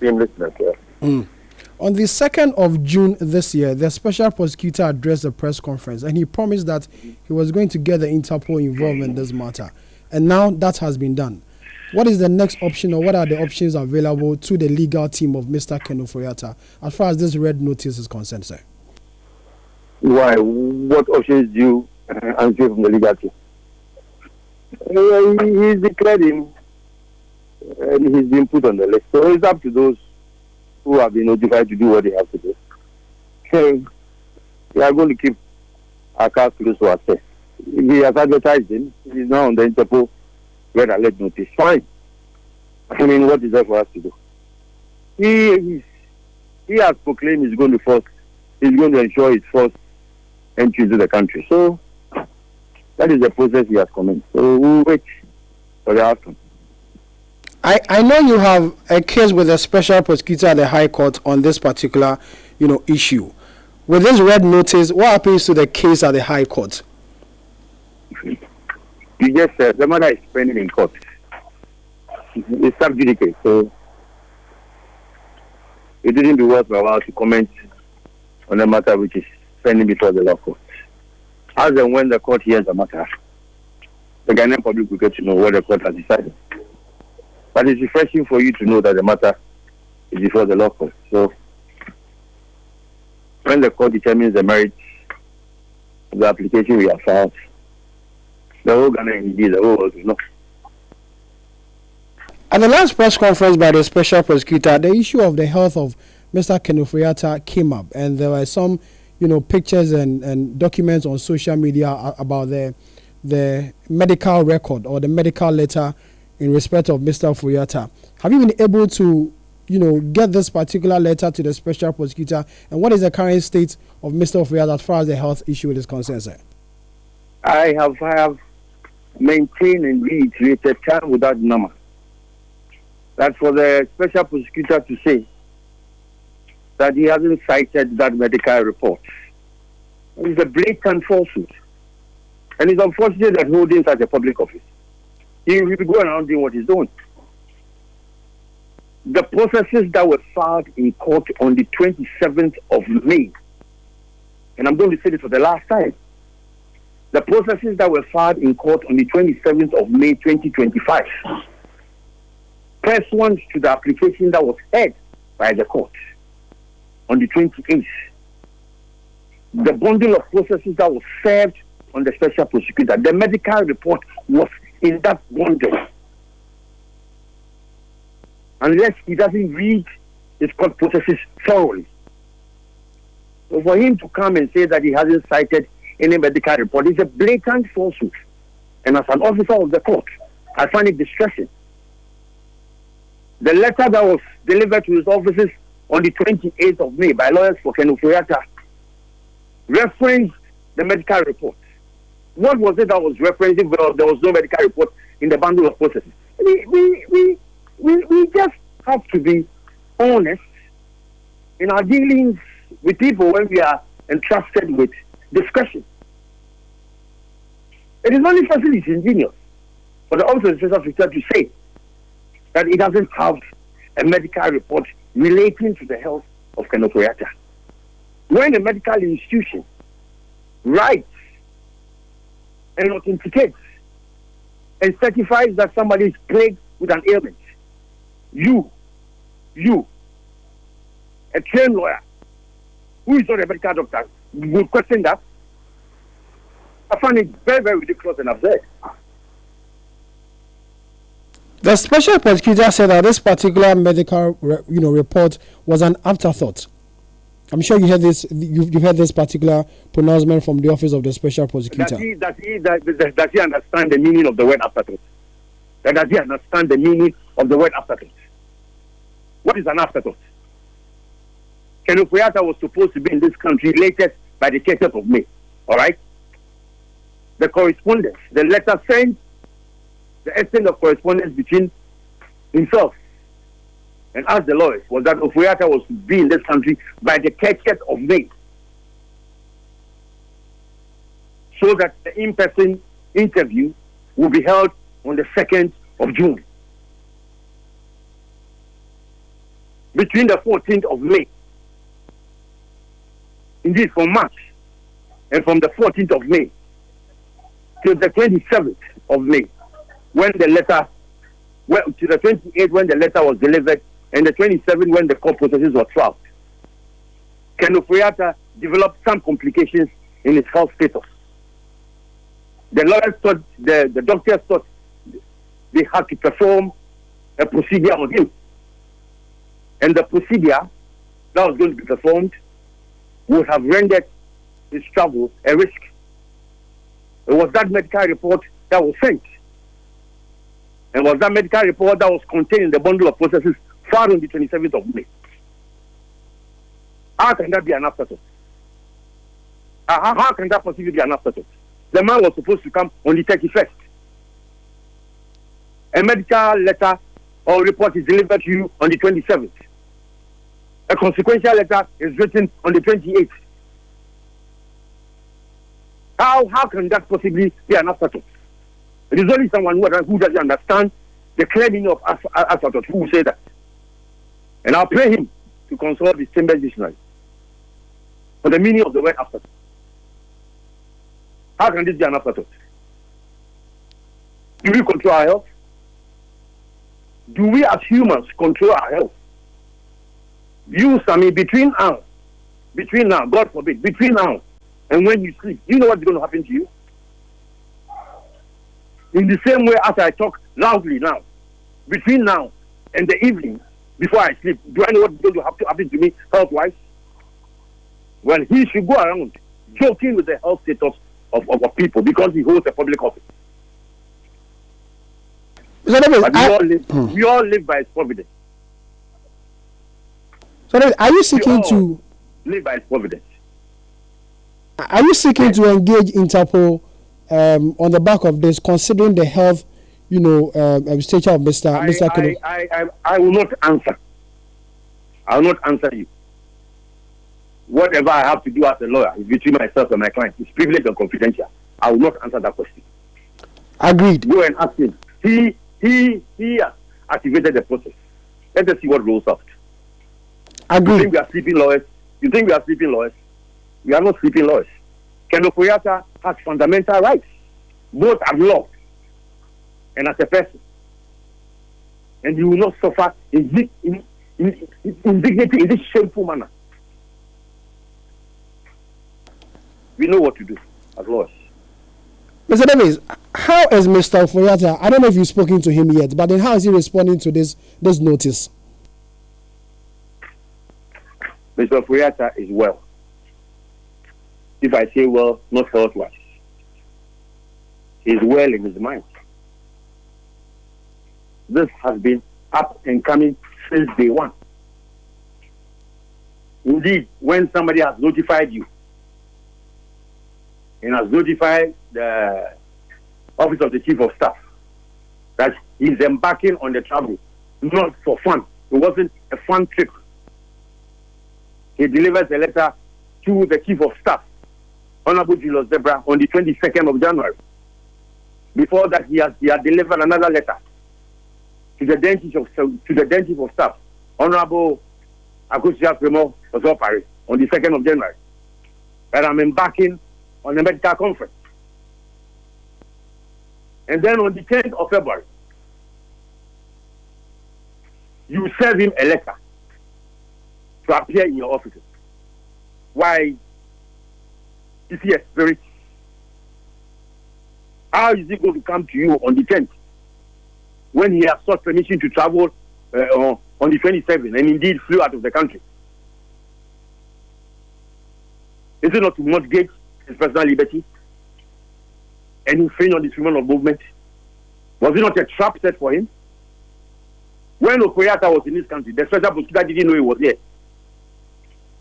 team listeners. On the 2nd of June this year, the special prosecutor addressed a press conference and he promised that he was going to get the Interpol involved in this matter. And now that has been done. What is the next option, or what are the options available to the legal team of Mr. Ken Ofori-Atta as far as this red notice is concerned, sir? Why? What options do you answer from the legal team? He's declared him and he's been put on the list. So it's up to those who have been notified to do what they have to do. So we are going to keep our cards close to our chest. He has advertised him. He's now on the Interpol Red Notice. Fine. I mean, what is there for us to do? He has proclaimed he's going to ensure his first entry into the country. So that is the process he has commenced. So we'll wait for the outcome. I know you have a case with a special prosecutor at the High Court on this particular, issue. With this red notice, what happens to the case at the High Court? You just said the matter is pending in court. It's sub judice, so it didn't be worth my while to comment on the matter which is pending before the law court. As and when the court hears the matter, the Ghanaian public will get to know what the court has decided. But it's refreshing for you to know that the matter is before the law court. So when the court determines the merits of the application we have filed, the whole Ghana indeed, the whole world will know. At the last press conference by the special prosecutor, the issue of the health of Mr. Ken Ofori-Atta came up, and there were some, pictures and documents on social media about the medical record or the medical letter in respect of Mr. Ofori-Atta. Have you been able to, get this particular letter to the special prosecutor, and what is the current state of Mr. Ofori-Atta as far as the health issue is concerned, sir? I have maintained and reiterated time without number that for the special prosecutor to say that he hasn't cited that medical report is a blatant falsehood. And it's unfortunate that holding such a public office, he will be going around doing what he's doing. The processes that were filed in court on the 27th of May, and I'm going to say this for the last time, the processes that were filed in court on the 27th of May 2025 pursuant to the application that was heard by the court on the 28th. The bundle of processes that was served on the special prosecutor, the medical report was in that bundle. Unless he doesn't read his court processes thoroughly. So for him to come and say that he hasn't cited any medical report is a blatant falsehood. And as an officer of the court, I find it distressing. The letter that was delivered to his offices on the 28th of May by lawyers for Ken Ofori-Atta referenced the medical report. What was it that was referencing? Well, there was no medical report in the bundle of processes. We just have to be honest in our dealings with people when we are entrusted with discretion. It is only facility ingenious for the office of the special prosecutor to say that it doesn't have a medical report relating to the health of Ken Ofori-Atta. When a medical institution writes and authenticates and certifies that somebody is plagued with an ailment, you, a trained lawyer who is not a medical doctor, would question that. I find it very, very ridiculous and absurd. The special prosecutor said that this particular medical, report was an afterthought. I'm sure you heard this. You've heard this particular pronouncement from the office of the special prosecutor. Does he understand the meaning of the word afterthought? Does he understand the meaning of the word afterthought? What is an afterthought? Ken Ofori-Atta was supposed to be in this country latest by the 30th of May. All right. The correspondence, the letter sent, the extent of correspondence between himself and us, the lawyers, was that Ofori-Atta was to be in this country by the 30th of May. So that the in-person interview will be held on the 2nd of June. between the 14th of May, indeed from March, and from the 14th of May till the 27th of May, when the letter, well, to the 28th when the letter was delivered, and the 27th when the court processes were filed, Ken Ofori-Atta developed some complications in his health status. The lawyers thought, the doctors thought they had to perform a procedure on him. And the procedure that was going to be performed would have rendered his travel a risk. It was that medical report that was sent. And was that medical report that was contained in the bundle of processes filed on the 27th of May. How can that be an afterthought? How can that possibly be an afterthought? The man was supposed to come on the 31st. A medical letter or report is delivered to you on the 27th. A consequential letter is written on the 28th. How can that possibly be an afterthought? It is only someone who doesn't understand the clear meaning of afterthought who will say that. And I'll pray him to consult the Chambers Dictionary for the meaning of the word afterthought. How can this be an afterthought? Do we control our health? Do we as humans control our health? You, Sammy, between now, God forbid, between now and when you sleep, you know what's going to happen to you? In the same way as I talk loudly now, between now and the evening, before I sleep, do I know what's going to happen to me health-wise? Well, he should go around joking with the health status of people because he holds a public office. But we all live by his providence. So are you seeking to live by his providence? Are you seeking to engage Interpol on the back of this, considering the health, stature of Mr. Keno? I will not answer. I will not answer you. Whatever I have to do as a lawyer is between myself and my client. It's privileged and confidential. I will not answer that question. Agreed. Go and ask him. He has activated the process. Let us see what rolls out. Agreed. You think we are sleeping lawyers? We are not sleeping lawyers. Ken Ofori-Atta has fundamental rights, both as law and as a person. And you will not suffer indignity in this shameful manner. We know what to do as lawyers. Mr. Davis, how is Mr. Ofori-Atta, I don't know if you've spoken to him yet, but then how is he responding to this notice? Mr. Ofori-Atta is well. If I say well, not health-wise. He's well in his mind. This has been up and coming since day one. Indeed, when somebody has notified you and has notified the Office of the Chief of Staff that he's embarking on the travel, not for fun. It wasn't a fun trip. He delivers a letter to the Chief of Staff, Honorable Julius Debra, on the 22nd of January. Before that, he had delivered another letter to the then Chief of Staff, Honorable Akosia Premo Ofori, on the 2nd of January, that I'm embarking on a medical conference. And then on the 10th of February, you serve him a letter to appear in your offices. Why? Is he a spirit? How is he going to come to you on the 10th when he has sought permission to travel on the 27th and indeed flew out of the country? Is it not to mortgage his personal liberty and infringe on the freedom of movement? Was it not a trap set for him? When Ofori-Atta was in this country, the special prosecutor didn't know he was here.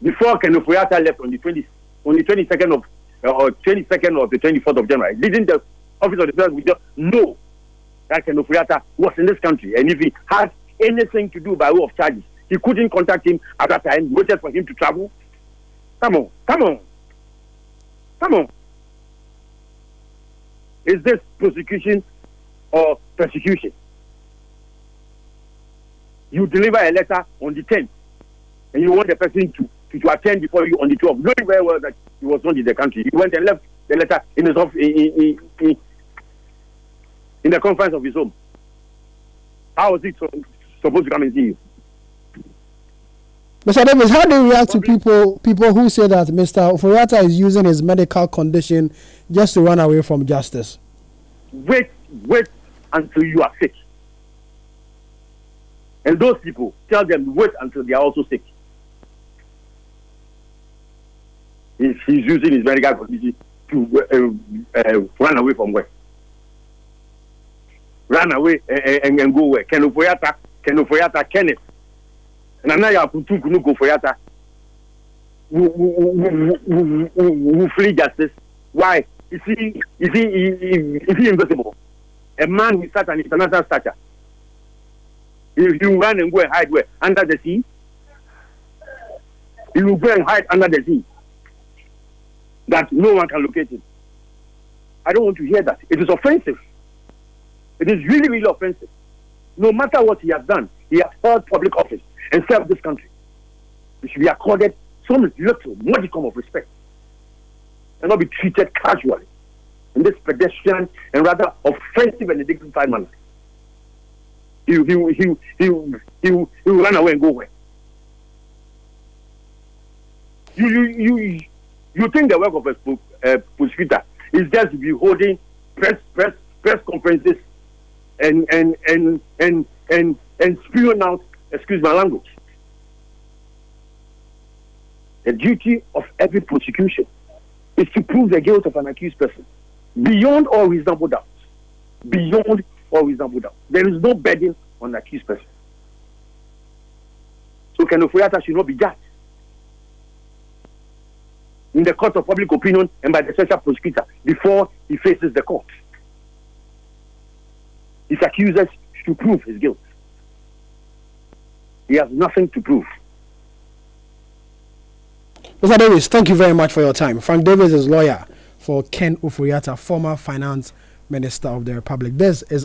Before Ken Ofori-Atta left on the 22nd of or 22nd or the 24th of January, didn't the Office of the Special Prosecutor know that Ken Ofori-Atta was in this country? And if he had anything to do by way of charges, he couldn't contact him at that time, waited for him to travel? Come on. Is this prosecution or persecution? You deliver a letter on the 10th and you want the person to attend before you on the 12th, knowing very well that he was not in the country. He went and left the letter in his in the conference of his home. How was it supposed to come and see you? Mr. Davis, how do you react to people who say that Mr. Ofori-Atta is using his medical condition just to run away from justice? Wait until you are sick. And those people, tell them wait until they are also sick. He's using his medical condition to run away from where? Run away and go where? Ofori-Atta, Kenneth. And now you have to go for Ofori-Atta. Who flee justice. Why? Is he invisible? A man with such an international stature. If you run and go and hide where? Under the sea? He will go and hide under the sea. That no one can locate him. I don't want to hear that. It is offensive. It is really, really offensive. No matter what he has done, he has held public office and served this country. He should be accorded some little modicum of respect and not be treated casually in this pedestrian and rather offensive and dignified manner. He will run away and go where? You think the work of a prosecutor is just to be holding press conferences and spewing out, excuse my language. The duty of every prosecution is to prove the guilt of an accused person beyond all reasonable doubt. Beyond all reasonable doubt. There is no burden on the accused person. So Ofori-Atta should not be judged in the court of public opinion and by the special prosecutor before he faces the court. His accusers should prove his guilt. He has nothing to prove. Mr. Davis, thank you very much for your time. Frank Davis is lawyer for Ken Ofori-Atta, former finance minister of the Republic. This is